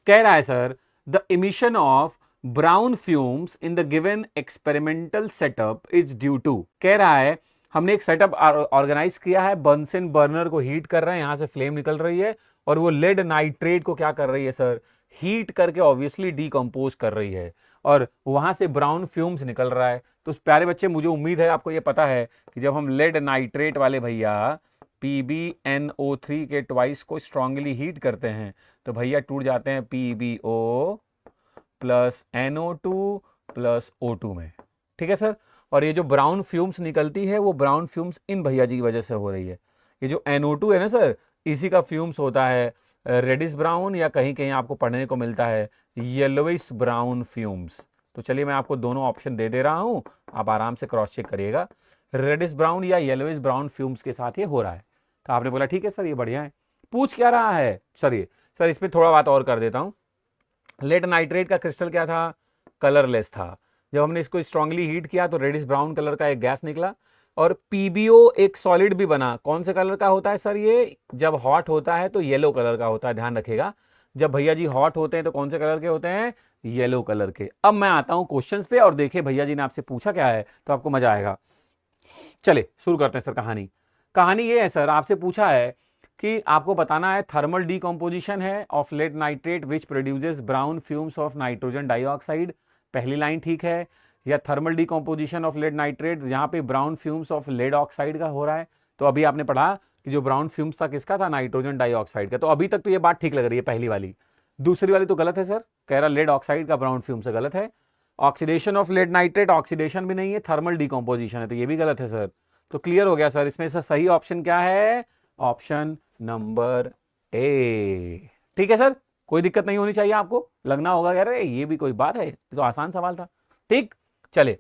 कह रहा है sir the emission of brown fumes in the given experimental setup is due to, कह रहा है हमने एक सेटअप ऑर्गेनाइज किया है, बर्नसन बर्नर को हीट कर रहे हैं, यहां से फ्लेम निकल रही है और वो लेड नाइट्रेट को क्या कर रही है सर, हीट करके ऑब्वियसली डीकंपोज कर रही है और वहां से ब्राउन फ्यूम्स निकल रहा है। तो प्यारे बच्चे मुझे उम्मीद है आपको ये पता है कि जब हम लेड नाइट्रेट वाले भैया PbNO3 के ट्वाइस को स्ट्रांगली हीट करते हैं तो भैया टूट जाते हैं PbO plus NO2 plus O2 में। ठीक है सर। और ये जो ब्राउन फ्यूम्स निकलती है वो ब्राउन फ्यूम्स इन भैया जी की वजह से हो रही है। ये जो NO2 है ना सर, इसी का फ्यूम्स होता है रेडिश ब्राउन या कहीं कहीं आपको पढ़ने को मिलता है येलोइश ब्राउन फ्यूम्स। तो चलिए मैं आपको दोनों ऑप्शन दे दे रहा हूं, आप आराम से क्रॉस चेक करिएगा। रेडिश ब्राउन या येलोइश ब्राउन फ्यूम्स के साथ ये हो रहा है। तो आपने बोला ठीक है सर ये बढ़िया है। पूछ क्या रहा है सर, ये सर इसमें थोड़ा बात और कर देता हूं। लेड नाइट्रेट का क्रिस्टल क्या था, कलरलेस था। जब हमने इसको स्ट्रांगली हीट किया तो रेडिश ब्राउन कलर का एक गैस निकला और पीबीओ एक सॉलिड भी बना। कौन से कलर का होता है सर ये, जब हॉट होता है तो येलो कलर का होता है, ध्यान रखिएगा। जब भैया जी हॉट होते हैं तो कौन से कलर के होते हैं, येलो कलर के। अब मैं आता हूं क्वेश्चंस पे और देखिए भैया जी ने आपसे पूछा क्या है तो आपको मजा आएगा। चले शुरू करते हैं सर। कहानी कहानी ये है सर, आपसे पूछा है कि आपको बताना है थर्मल डीकंपोजिशन है of lead nitrate which produces brown fumes of nitrogen dioxide. पहली लाइन ठीक है। या thermal decomposition of lead nitrate जहां पे brown fumes of lead oxide का हो रहा है। तो अभी आपने पढ़ा कि जो ब्राउन फ्यूम्स था किसका था, नाइट्रोजन डाइऑक्साइड का। तो अभी तक तो ये बात ठीक लग रही है पहली वाली। दूसरी वाली तो गलत है सर, कह रहा लेड ऑक्साइड का ब्राउन फ्यूम से, गलत है। Oxidation of lead nitrate, oxidation भी नहीं है, थर्मल डीकंपोजिशन है, तो ये भी गलत है सर। तो क्लियर हो गया सर, इसमें से सही ऑप्शन क्या है, ऑप्शन नंबर ए। ठीक है सर, कोई दिक्कत नहीं होनी चाहिए आपको, लगना होगा यार ये भी कोई बात है, ये तो आसान सवाल था। ठीक, चले